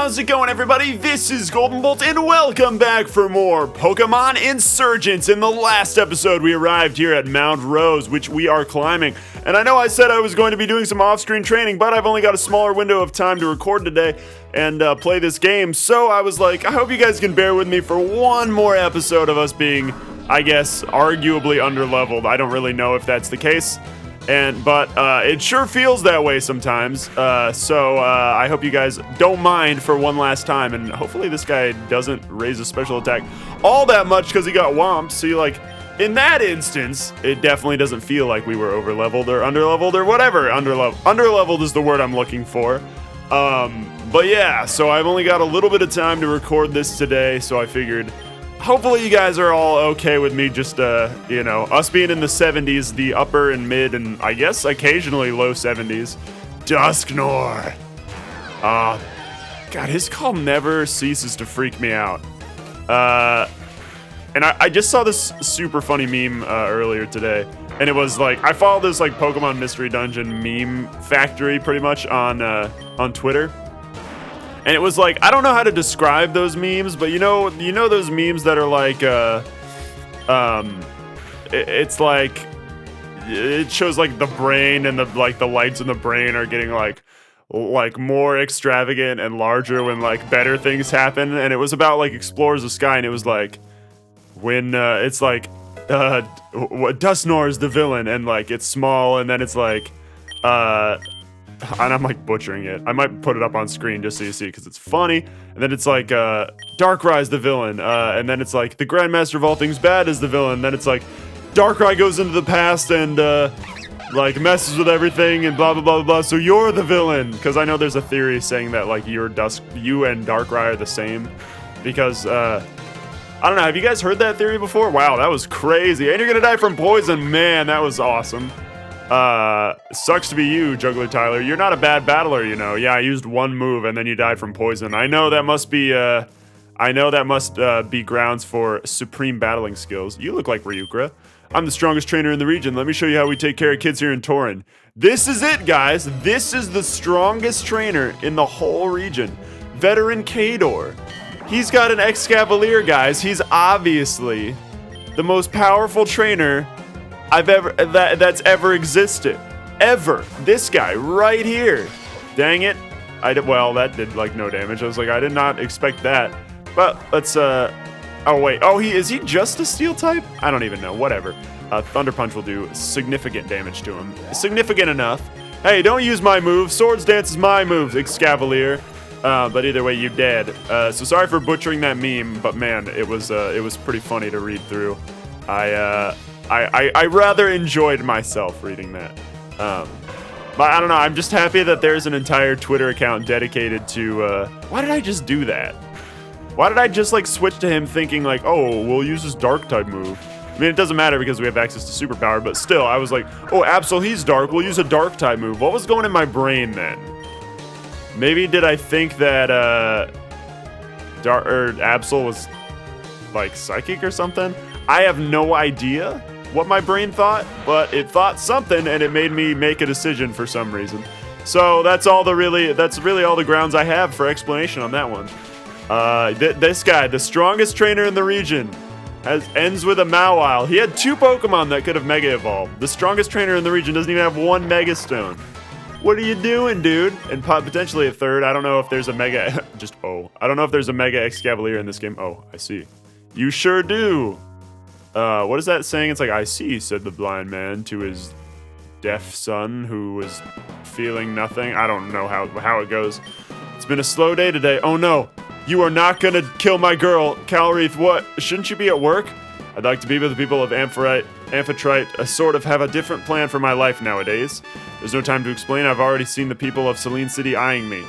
How's it going, everybody? This is GoldenBolt, and welcome back for more Pokémon Insurgence. In the last episode, we arrived here at Mount Rose, which we are climbing. And I know I said I was going to be doing some off-screen training, but I've only got a smaller window of time to record today and play this game. So I was like, I hope you guys can bear with me for one more episode of us being, I guess, arguably underleveled. I don't really know if that's the case. But it sure feels that way sometimes, so I hope you guys don't mind for one last time, and hopefully this guy doesn't raise a special attack all that much because he got whomped. See, like, in that instance, it definitely doesn't feel like we were overleveled or underleveled or whatever. Underleveled is the word I'm looking for. But yeah, so I've only got a little bit of time to record this today, so I figured hopefully you guys are all okay with me just, you know, us being in the 70s, the upper and mid, and I guess occasionally low 70s. Dusknor. God, his call never ceases to freak me out. And I just saw this super funny meme earlier today, and it was like, I follow this like Pokemon Mystery Dungeon meme factory pretty much on Twitter. And it was like, I don't know how to describe those memes, but you know those memes that are like, it's like, it shows like the brain and the lights in the brain are getting like more extravagant and larger when like better things happen. And it was about like Explorers of Sky, and it was like when it's like Dusknor is the villain, and like it's small, and then it's like and I'm like butchering it. I might put it up on screen just so you see, because it's funny. And then it's like Darkrai's the villain, and then it's like the Grandmaster of all things bad is the villain. Then it's like Darkrai goes into the past and like messes with everything and blah blah blah blah. So you're the villain, because I know there's a theory saying that like you and Darkrai are the same, because I don't know. Have you guys heard that theory before? Wow, that was crazy. And you're gonna die from poison, man. That was awesome. Sucks to be you, Juggler Tyler. You're not a bad battler, you know. Yeah, I used one move and then you died from poison. I know that must be, be grounds for supreme battling skills. You look like Ryukra. I'm the strongest trainer in the region. Let me show you how we take care of kids here in Tauren. This is it, guys. This is the strongest trainer in the whole region. Veteran Kador. He's got an Excavalier, guys. He's obviously the most powerful trainer that's ever existed. Ever. This guy right here. Dang it. Well, that did like no damage. I was like, I did not expect that. But let's oh wait. Oh, is he just a steel type? I don't even know. Whatever. Thunder Punch will do significant damage to him. Significant enough. Hey, don't use my move. Swords Dance is my move, Excavalier. But either way, you dead. So sorry for butchering that meme, but man, it was pretty funny to read through. I rather enjoyed myself reading that. But I don't know, I'm just happy that there's an entire Twitter account dedicated to, why did I just do that? Why did I just like switch to him thinking like, oh, we'll use his dark type move? I mean, it doesn't matter because we have access to superpower, but still, I was like, oh, Absol, he's dark, we'll use a dark type move. What was going in my brain then? Maybe did I think that, Absol was like psychic or something? I have no idea what my brain thought, but it thought something, and it made me make a decision for some reason. So that's really all the grounds I have for explanation on that one. This guy, the strongest trainer in the region, ends with a Mawile. He had 2 Pokemon that could have Mega Evolved. The strongest trainer in the region doesn't even have 1 Mega Stone. What are you doing, dude? And potentially a third. I don't know if there's a Mega... I don't know if there's a Mega Excavalier in this game. Oh, I see. You sure do. What is that saying? It's like, I see, said the blind man to his deaf son who was feeling nothing. I don't know how it goes. It's been a slow day today. Oh no, you are not gonna kill my girl. Calreath, what? Shouldn't you be at work? I'd like to be with the people of Amphitrite. I sort of have a different plan for my life nowadays. There's no time to explain. I've already seen the people of Selene City eyeing me.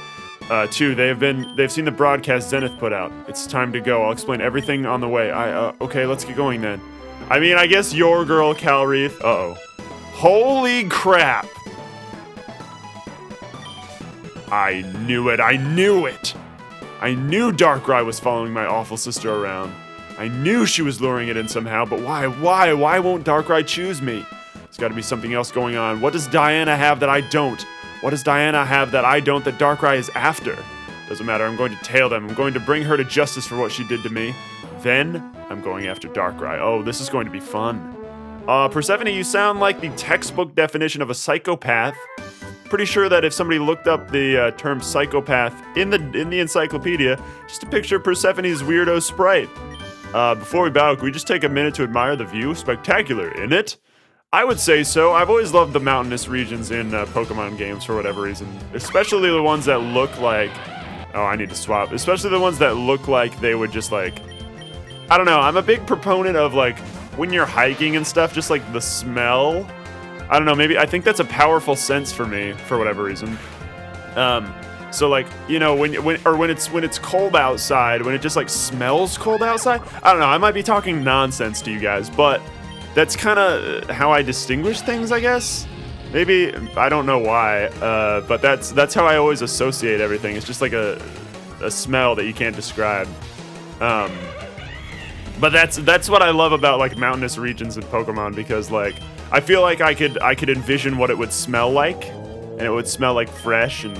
2, they've seen the broadcast Zenith put out. It's time to go. I'll explain everything on the way. Okay, let's get going then. I mean, I guess your girl, Calreath. Uh-oh. Holy crap. I knew it. I knew it. I knew Darkrai was following my awful sister around. I knew she was luring it in somehow, but why? Why won't Darkrai choose me? There's got to be something else going on. What does Diana have that I don't? What does Diana have that I don't that Darkrai is after? Doesn't matter. I'm going to tail them. I'm going to bring her to justice for what she did to me. Then I'm going after Darkrai. Oh, this is going to be fun. Persephone, you sound like the textbook definition of a psychopath. Pretty sure that if somebody looked up the term psychopath in the encyclopedia, just to picture Persephone's weirdo sprite. Before we battle, can we just take a minute to admire the view? Spectacular, isn't it? I would say so. I've always loved the mountainous regions in Pokemon games for whatever reason. Especially the ones that look like... Oh, I need to swap. Especially the ones that look like they would just like... I don't know. I'm a big proponent of like when you're hiking and stuff, just like the smell. I don't know. Maybe I think that's a powerful sense for me for whatever reason. So like, you know, when it's cold outside, when it just like smells cold outside. I don't know. I might be talking nonsense to you guys, but that's kind of how I distinguish things, I guess. Maybe, I don't know why, but that's how I always associate everything. It's just like a smell that you can't describe. But that's what I love about like mountainous regions in Pokemon, because like I feel like I could envision what it would smell like, and it would smell like fresh and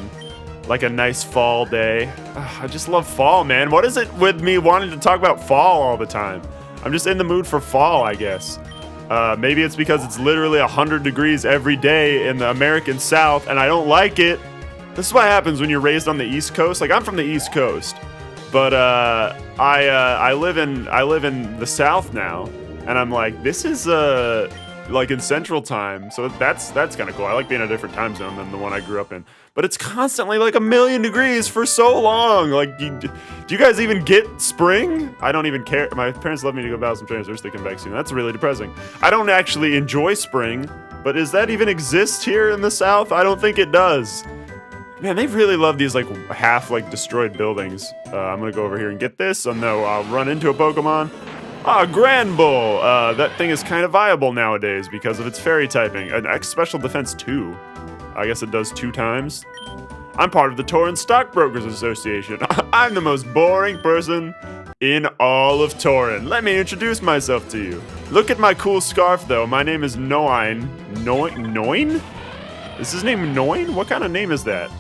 like a nice fall day. I just love fall, man. What is it with me wanting to talk about fall all the time? I'm just in the mood for fall, I guess. Maybe it's because it's literally 100 degrees every day in the American South, and I don't like it. This is what happens when you're raised on the East Coast. Like, I'm from the East Coast, but I live in the South now, and I'm like, this is like in Central Time, so that's kind of cool. I like being in a different time zone than the one I grew up in. But it's constantly like 1,000,000 degrees for so long. Like, do you guys even get spring? I don't even care. My parents love me to go battle some trainers. Wish they come back soon. That's really depressing. I don't actually enjoy spring, but does that even exist here in the South? I don't think it does. Man, they really love these like half like destroyed buildings. I'm gonna go over here and get this. Oh no, I'll run into a Pokemon. Ah, Grand Bull. That thing is kind of viable nowadays because of its fairy typing. An X Special Defense 2. I guess it does 2 times. I'm part of the Tauren Stockbrokers Association. I'm the most boring person in all of Tauren. Let me introduce myself to you. Look at my cool scarf, though. My name is Noin. Noin? Is his name Noin? What kind of name is that?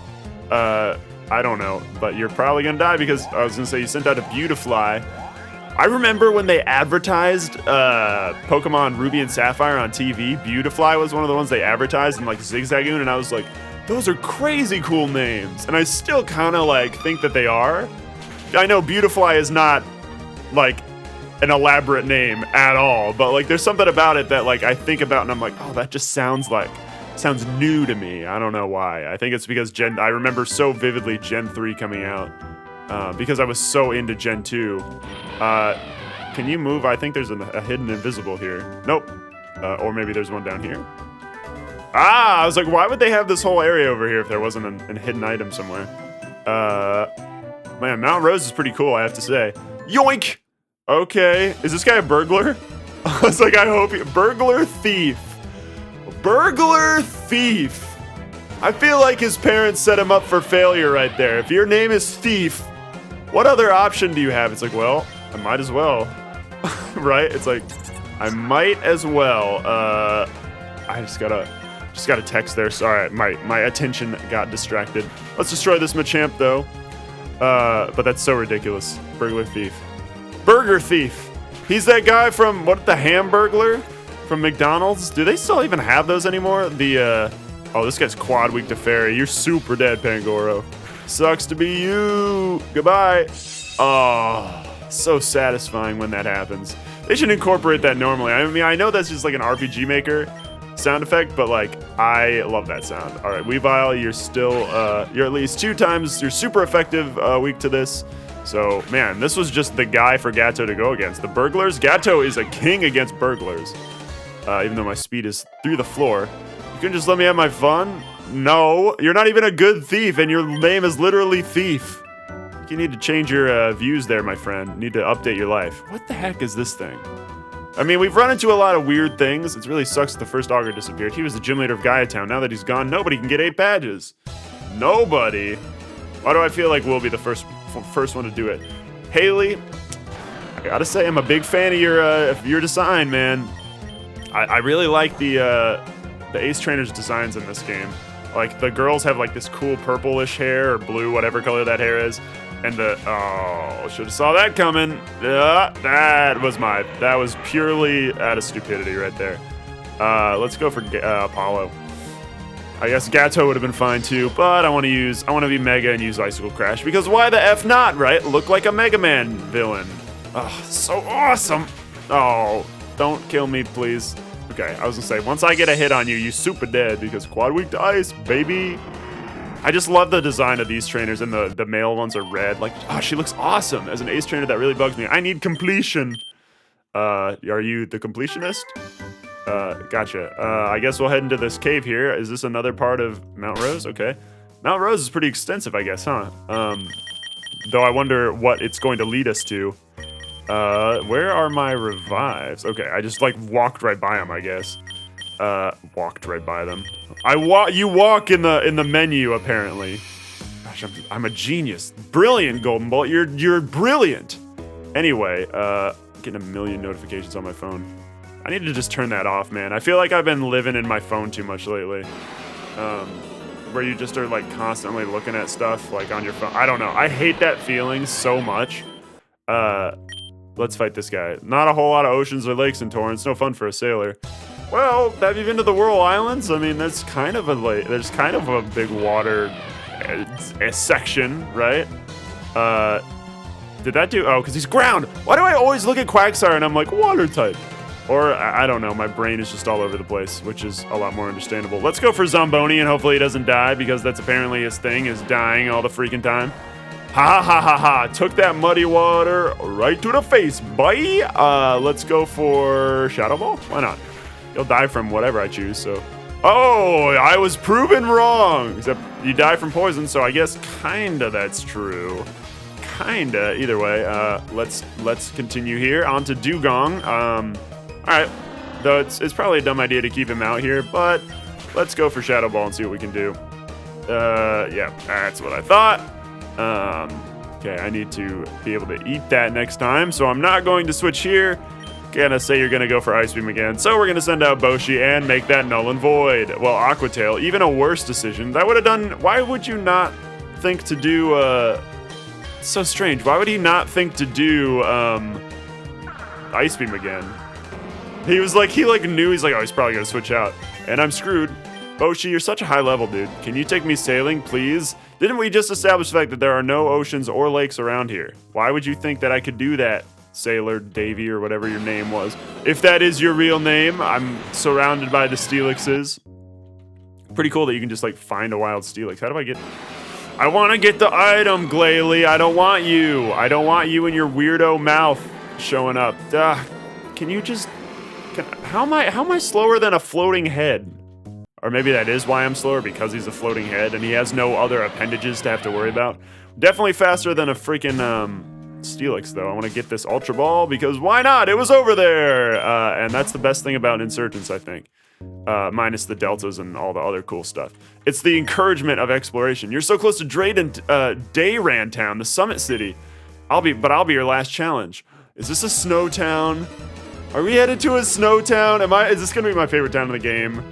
I don't know. But you're probably gonna die because I was gonna say you sent out a Beautifly. I remember when they advertised Pokemon Ruby and Sapphire on TV. Beautifly was one of the ones they advertised, and like Zigzagoon, and I was like, those are crazy cool names. And I still kind of like think that they are. I know Beautifly is not like an elaborate name at all, but like there's something about it that like I think about and I'm like, oh, that just sounds new to me. I don't know why. I think it's because I remember so vividly Gen 3 coming out. Because I was so into Gen 2. Can you move? I think there's a hidden invisible here. Nope. Or maybe there's one down here. Ah, I was like, why would they have this whole area over here if there wasn't a hidden item somewhere? Man, Mount Rose is pretty cool, I have to say. Yoink! Okay, is this guy a burglar? I was like, I hope burglar thief. Burglar thief. I feel like his parents set him up for failure right there. If your name is Thief, what other option do you have? It's like, well, I might as well. Right? It's like, I might as well. I just got a text there. Sorry, my attention got distracted. Let's destroy this Machamp, though. But that's so ridiculous. Burglar Thief. Burger Thief. He's that guy from, what, the Hamburglar? From McDonald's? Do they still even have those anymore? Oh, this guy's quad weak to fairy. You're super dead, Pangoro. Sucks to be you. Goodbye. Oh, so satisfying when that happens. They should incorporate that normally. I mean, I know that's just like an RPG Maker sound effect, but like, I love that sound. All right, Weavile, you're still, you're at least 2 times, you're super effective weak to this. So, man, this was just the guy for Gato to go against. The burglars? Gato is a king against burglars. Even though my speed is through the floor. You can just let me have my fun? No, you're not even a good thief, and your name is literally Thief. You need to change your views there, my friend. You need to update your life. What the heck is this thing? I mean, we've run into a lot of weird things. It really sucks that the first Augur disappeared. He was the gym leader of Gaia Town. Now that he's gone, nobody can get 8 badges. Nobody. Why do I feel like we'll be the first one to do it? Haley, I gotta say, I'm a big fan of your design, man. I really like the Ace Trainer's designs in this game. Like, the girls have, like, this cool purplish hair or blue, whatever color that hair is. And oh, should have saw that coming. That was purely out of stupidity right there. Let's go for Apollo. I guess Gato would have been fine too, but I want to be Mega and use Icicle Crash, because why the F not, right? Look like a Mega Man villain. Oh, so awesome. Oh, don't kill me, please. Okay, I was gonna say, once I get a hit on you, you super dead, because quad weak to ice, baby. I just love the design of these trainers, and the male ones are red. Like, oh, she looks awesome. As an ace trainer, that really bugs me. I need completion. Are you the completionist? Gotcha. I guess we'll head into this cave here. Is this another part of Mount Rose? Okay. Mount Rose is pretty extensive, I guess, huh? Though I wonder what it's going to lead us to. Where are my revives? Okay, I just, like, walked right by them, I guess. Walked right by them. You walk in the menu, apparently. Gosh, I'm a genius. Brilliant, Golden Bolt. You're brilliant. Anyway, getting a million notifications on my phone. I need to just turn that off, man. I feel like I've been living in my phone too much lately. Where you just are, like, constantly looking at stuff, like, on your phone. I don't know. I hate that feeling so much. Let's fight this guy. Not a whole lot of oceans or lakes in Torrance. No fun for a sailor. Well, have you been to the Whirl Islands? I mean, that's kind of a lake. There's kind of a big water section, right? Did that do? Oh, because he's ground. Why do I always look at Quagsire and I'm like, water type? Or, I don't know, my brain is just all over the place, which is a lot more understandable. Let's go for Zamboni and hopefully he doesn't die, because that's apparently his thing, is dying all the freaking time. Ha ha ha ha, took that muddy water right to the face, boy. Let's go for Shadow Ball? Why not? He'll die from whatever I choose, so. Oh, I was proven wrong. Except you die from poison, so I guess kinda that's true. Kinda, either way. Let's continue here. On to Dugong. Alright, though it's probably a dumb idea to keep him out here, but let's go for Shadow Ball and see what we can do. Yeah, that's what I thought. Okay, I need to be able to eat that next time, so I'm not going to switch here. Gonna say you're gonna go for Ice Beam again, so we're gonna send out Boshi and make that null and void. Well, Aqua Tail, even a worse decision. That would have done. Why would you not think to do? It's so strange. Why would he not think to do Ice Beam again? He was like, he knew. He's like, oh, he's probably gonna switch out, and I'm screwed. Boshi, you're such a high level, dude. Can you take me sailing, please? Didn't we just establish the fact that there are no oceans or lakes around here? Why would you think that I could do that? Sailor Davy or whatever your name was. If that is your real name, I'm surrounded by the Steelixes. Pretty cool that you can just, like, find a wild Steelix. How do I get... I want to get the item, Glalie. I don't want you. I don't want you in your weirdo mouth showing up. Can you just... How am I slower than a floating head? Or maybe that is why I'm slower, because he's a floating head and he has no other appendages to have to worry about. Definitely faster than a freaking, Steelix, though. I want to get this Ultra Ball, because why not? It was over there! And that's the best thing about Insurgence, I think. Minus the deltas and all the other cool stuff. It's the encouragement of exploration. You're so close to Dayran Town, the summit city. I'll be your last challenge. Is this a snow town? Are we headed to a snow town? Is this gonna be my favorite town in the game?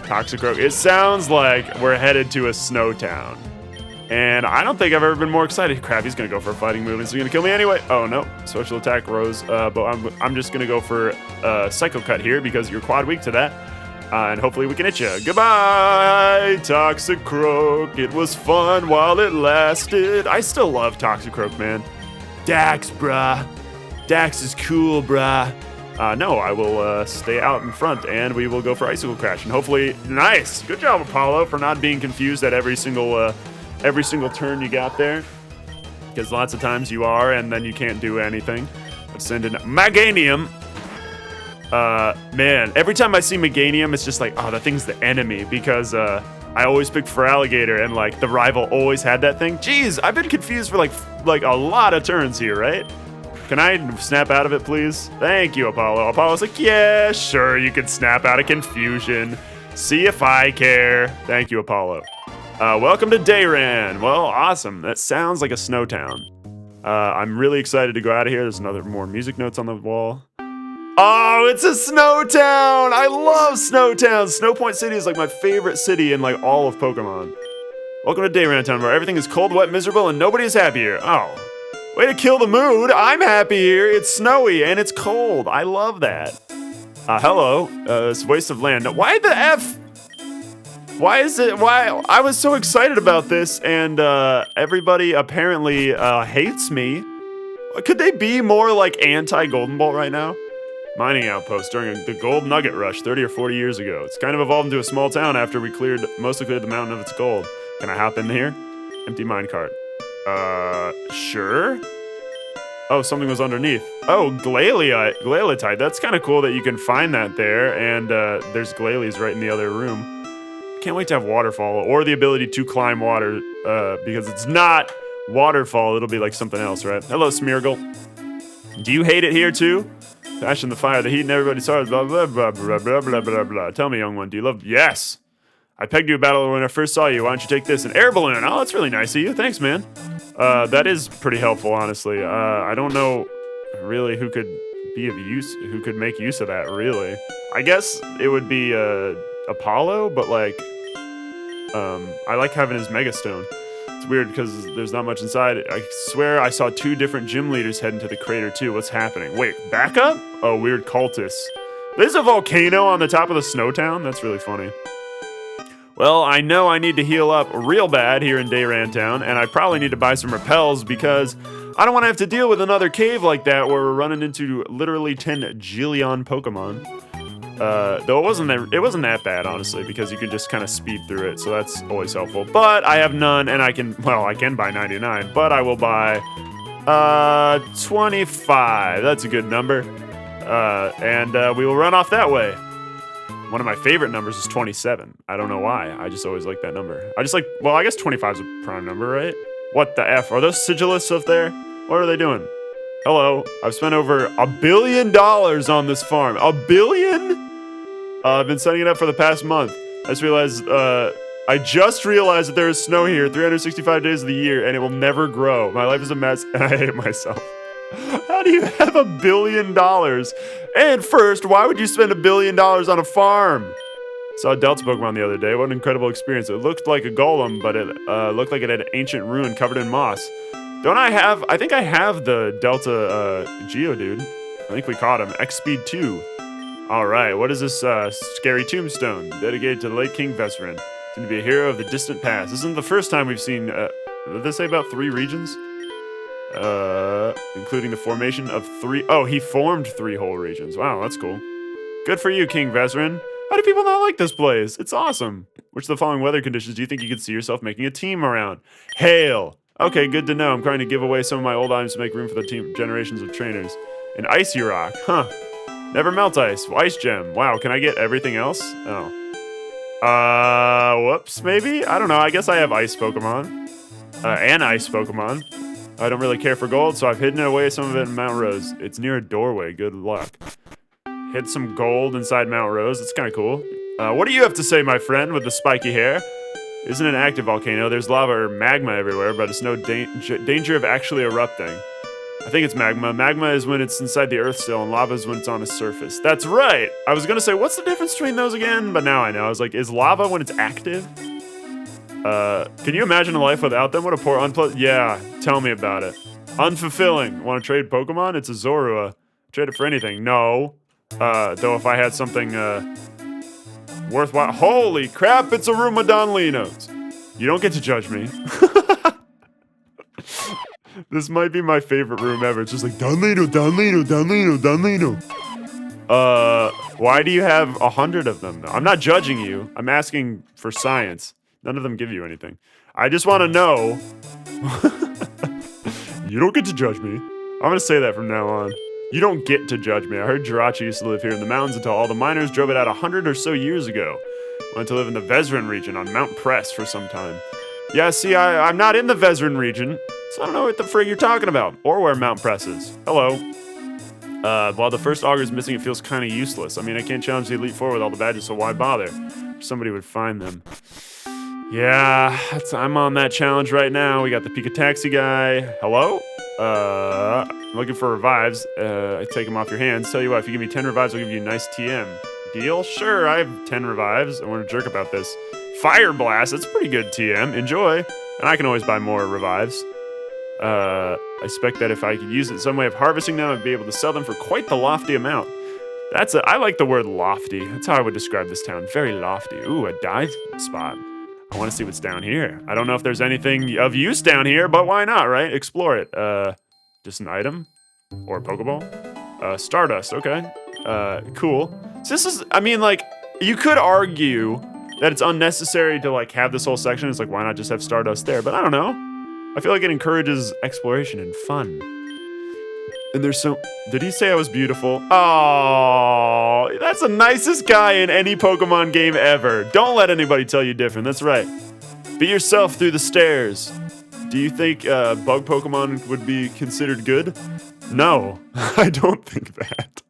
Toxicroak. It sounds like we're headed to a snow town. And I don't think I've ever been more excited. Crap, he's gonna go for a fighting move. Is he gonna kill me anyway? Oh no, social attack rose. But I'm just gonna go for Psycho Cut here, because you're quad weak to that. And hopefully we can hit you. Goodbye, Toxicroak. It was fun while it lasted. I still love Toxicroak, man. Dax, brah. Dax is cool, brah. No, I will stay out in front, and we will go for Icicle Crash. And hopefully, nice. Good job, Apollo, for not being confused at every single turn you got there. Because lots of times you are, and then you can't do anything. But send in Meganium. Man, every time I see Meganium, it's just like, oh, that thing's the enemy. Because I always pick for Alligator, and like the rival always had that thing. Jeez, I've been confused for like a lot of turns here, right? Can I snap out of it, please? Thank you, Apollo. Apollo's like, yeah, sure, you can snap out of confusion. See if I care. Thank you, Apollo. Welcome to Dayran. Well, awesome. That sounds like a snow town. I'm really excited to go out of here. There's more music notes on the wall. Oh, it's a snow town! I love snow towns! Snow Point City is like my favorite city in like all of Pokemon. Welcome to Dayran Town, where everything is cold, wet, miserable, and nobody is happy here. Oh, way to kill the mood! I'm happy here! It's snowy and it's cold. I love that. Hello. It's a waste of land. Why the F? Why is it? Why? I was so excited about this, and everybody apparently hates me. Could they be more like anti-Golden Bolt right now? Mining outpost during the gold nugget rush 30 or 40 years ago. It's kind of evolved into a small town after we mostly cleared the mountain of its gold. Can I hop in here? Empty minecart. Sure. Oh, something was underneath. Oh, Glalie-tite. That's kind of cool that you can find that there, and there's Glalies right in the other room. Can't wait to have waterfall or the ability to climb water, because it's not waterfall. It'll be like something else, right? Hello, Smeargle. Do you hate it here too? Passion the fire, the heat, and everybody's heart. Blah blah blah blah blah blah blah blah. Tell me, young one, do you love? Yes. I pegged you a battle when I first saw you. Why don't you take this? An air balloon. Oh, that's really nice of you. Thanks, man. That is pretty helpful, honestly. I don't know really who could be of use, who could make use of that. Really, I guess it would be Apollo, but like, I like having his Mega Stone. It's weird because there's not much inside. I swear I saw 2 different gym leaders head into the crater too. What's happening? Wait, back up? Oh, weird cultists. There's a volcano on the top of the snow town? That's really funny. Well, I know I need to heal up real bad here in Dayran Town, and I probably need to buy some repels because I don't want to have to deal with another cave like that where we're running into literally 10 jillion Pokemon. Though it wasn't that bad, honestly, because you can just kind of speed through it, so that's always helpful. But I have none, and I can buy 99, but I will buy 25. That's a good number. And we will run off that way. One of my favorite numbers is 27. I don't know why. I just always like that number. I guess 25 is a prime number, right? What the F? Are those sigilists up there? What are they doing? Hello. I've spent over $1 billion on this farm. $1 billion? I've been setting it up for the past month. I just realized that there is snow here 365 days of the year, and it will never grow. My life is a mess, and I hate myself. How do you have $1 billion? And first, why would you spend $1 billion on a farm? Saw a Delta Pokemon the other day. What an incredible experience. It looked like a golem, but it looked like it had an ancient ruin covered in moss. I think I have the Delta Geodude. I think we caught him. X-Speed 2. Alright, what is this scary tombstone? Dedicated to the late King Vesperin. Seemed to be a hero of the distant past. This isn't the first time we've seen, did they say about 3 regions? Including the formation of 3. Oh, he formed 3 whole regions. Wow, that's cool. Good for you, King Vesperin. How do people not like this place? It's awesome. Which of the following weather conditions do you think you could see yourself making a team around? Hail. Okay, good to know. I'm trying to give away some of my old items to make room for the team generations of trainers. An icy rock. Huh. Never melt ice. Ice gem. Wow, can I get everything else? Oh. Whoops, maybe? I don't know. I guess I have ice Pokemon. And ice Pokemon. I don't really care for gold, so I've hidden away some of it in Mount Rose. It's near a doorway. Good luck. Hid some gold inside Mount Rose. That's kind of cool. What do you have to say, my friend, with the spiky hair? Isn't an active volcano. There's lava or magma everywhere, but it's no danger of actually erupting. I think it's magma. Magma is when it's inside the earth still, and lava is when it's on its surface. That's right! I was gonna say, what's the difference between those again? But now I know. I was like, is lava when it's active? Can you imagine a life without them? What a poor unpleasant... Yeah, tell me about it. Unfulfilling. Want to trade Pokemon? It's a Zorua. Trade it for anything. No. Though if I had something, worthwhile... Holy crap, it's a room of Donlinos. You don't get to judge me. This might be my favorite room ever. It's just like, Donlino, Donlino, Donlino, Donlino. Why do you have 100 of them, though? I'm not judging you. I'm asking for science. None of them give you anything. I just want to know. You don't get to judge me. I'm going to say that from now on. You don't get to judge me. I heard Jirachi used to live here in the mountains until all the miners drove it out 100 or so years ago. Went to live in the Vesrin region on Mount Press for some time. Yeah, see, I'm not in the Vesrin region, so I don't know what the frig you're talking about, or where Mount Press is. Hello. While the first auger is missing, it feels kind of useless. I mean, I can't challenge the Elite Four with all the badges, so why bother? Somebody would find them. Yeah, I'm on that challenge right now. We got the Pika Taxi guy. Hello? I'm looking for revives. I take them off your hands. Tell you what, if you give me 10 revives, I'll give you a nice TM. Deal? Sure, I have 10 revives. I want to jerk about this. Fire Blast, that's pretty good TM. Enjoy. And I can always buy more revives. I expect that if I could use it in some way of harvesting them, I'd be able to sell them for quite the lofty amount. I like the word lofty. That's how I would describe this town. Very lofty. Ooh, a dive spot. I want to see what's down here. I don't know if there's anything of use down here, but why not, right? Explore it. Just an item? Or a Pokeball? Stardust, okay. Cool. So this is, I mean, like, you could argue that it's unnecessary to, like, have this whole section. It's like, why not just have Stardust there? But I don't know. I feel like it encourages exploration and fun. And there's so... Did he say I was beautiful? Oh, that's the nicest guy in any Pokemon game ever. Don't let anybody tell you different. That's right. Be yourself through the stairs. Do you think bug Pokemon would be considered good? No, I don't think that.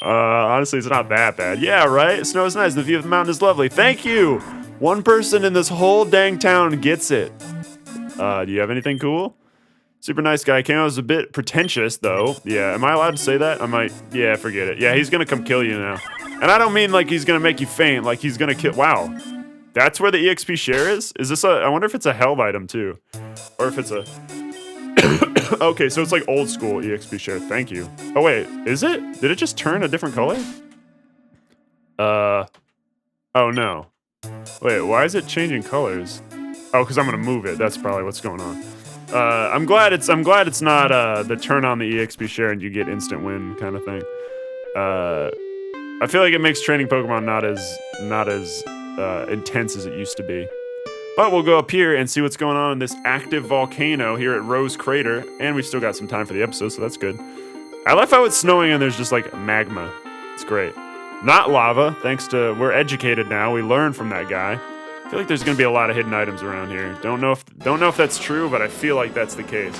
Honestly, it's not that bad. Yeah, right? Snow is nice. The view of the mountain is lovely. Thank you. One person in this whole dang town gets it. Do you have anything cool? Super nice guy. Kano's a bit pretentious, though. Yeah, am I allowed to say that? I might. Yeah, forget it. Yeah, he's gonna come kill you now. And I don't mean like he's gonna make you faint, like he's gonna kill. Wow. That's where the EXP share is? Is this a. I wonder if it's a held item, too. Or if it's a. Okay, so it's like old school EXP share. Thank you. Oh, wait. Is it? Did it just turn a different color? Oh, no. Wait, why is it changing colors? Oh, because I'm gonna move it. That's probably what's going on. I'm glad it's not the turn on the EXP share and you get instant win kind of thing. I feel like it makes training Pokemon not as intense as it used to be. But we'll go up here and see what's going on in this active volcano here at Rose Crater, and we've still got some time for the episode, so that's good. I love how it's snowing and there's just like magma. It's great. Not lava, thanks to we're educated now. We learned from that guy. I feel like there's gonna be a lot of hidden items around here. Don't know if that's true, but I feel like that's the case.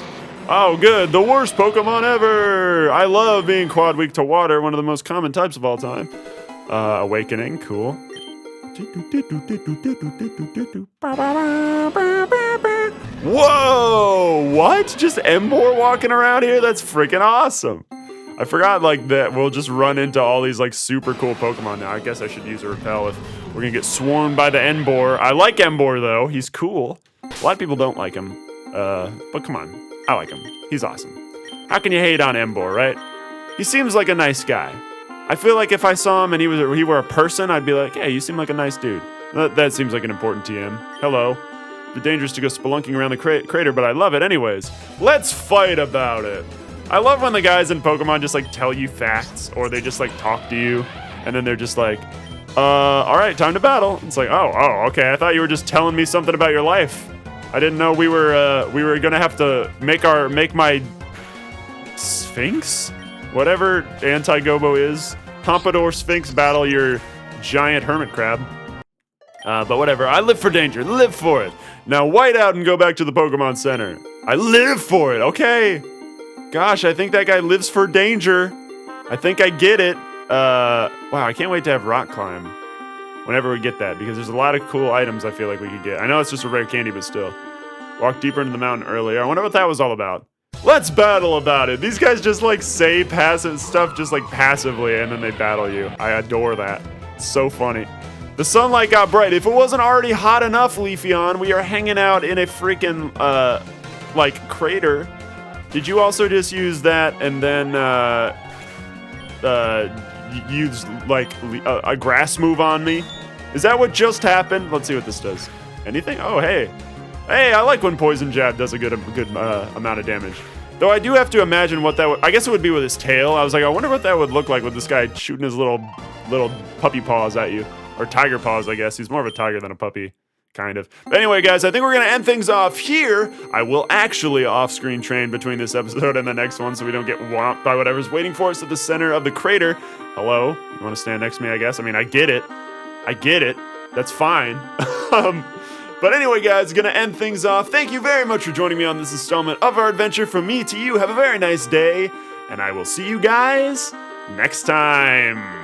Oh, good, the worst Pokemon ever! I love being quad weak to water, one of the most common types of all time. Awakening, cool. Whoa! What? Just Emboar walking around here? That's freaking awesome. I forgot, like, that we'll just run into all these, like, super cool Pokemon now. I guess I should use a Repel if we're gonna get swarmed by the Emboar. I like Emboar, though. He's cool. A lot of people don't like him. But come on. I like him. He's awesome. How can you hate on Emboar, right? He seems like a nice guy. I feel like if I saw him and he were a person, I'd be like, hey, you seem like a nice dude. That seems like an important TM. Hello. It's dangerous to go spelunking around the crater, but I love it anyways. Let's fight about it. I love when the guys in Pokemon just like tell you facts, or they just like talk to you, and then they're just like, all right, time to battle. It's like, oh, okay. I thought you were just telling me something about your life. I didn't know we were gonna have to make my Sphinx, whatever Anti-Gobo is, Pompadour Sphinx battle your giant hermit crab. But whatever. I live for danger. Live for it. Now white out and go back to the Pokemon Center. I live for it. Okay. Gosh, I think that guy lives for danger. I think I get it. Wow, I can't wait to have Rock Climb whenever we get that, because there's a lot of cool items I feel like we could get. I know it's just a rare candy, but still. Walk deeper into the mountain earlier. I wonder what that was all about. Let's battle about it. These guys just like say passive stuff just like passively, and then they battle you. I adore that. It's so funny. The sunlight got bright. If it wasn't already hot enough, Leafeon, we are hanging out in a freaking, like, crater. Did you also just use that and then, use, like, a grass move on me? Is that what just happened? Let's see what this does. Anything? Oh, hey. Hey, I like when Poison Jab does a good amount of damage. Though I do have to imagine what that would... I guess it would be with his tail. I was like, I wonder what that would look like with this guy shooting his little puppy paws at you. Or tiger paws, I guess. He's more of a tiger than a puppy. Kind of. But anyway, guys, I think we're going to end things off here. I will actually off-screen train between this episode and the next one so we don't get whomped by whatever's waiting for us at the center of the crater. Hello? You want to stand next to me, I guess? I mean, I get it. I get it. That's fine. But anyway, guys, going to end things off. Thank you very much for joining me on this installment of our adventure. From me to you, have a very nice day. And I will see you guys next time.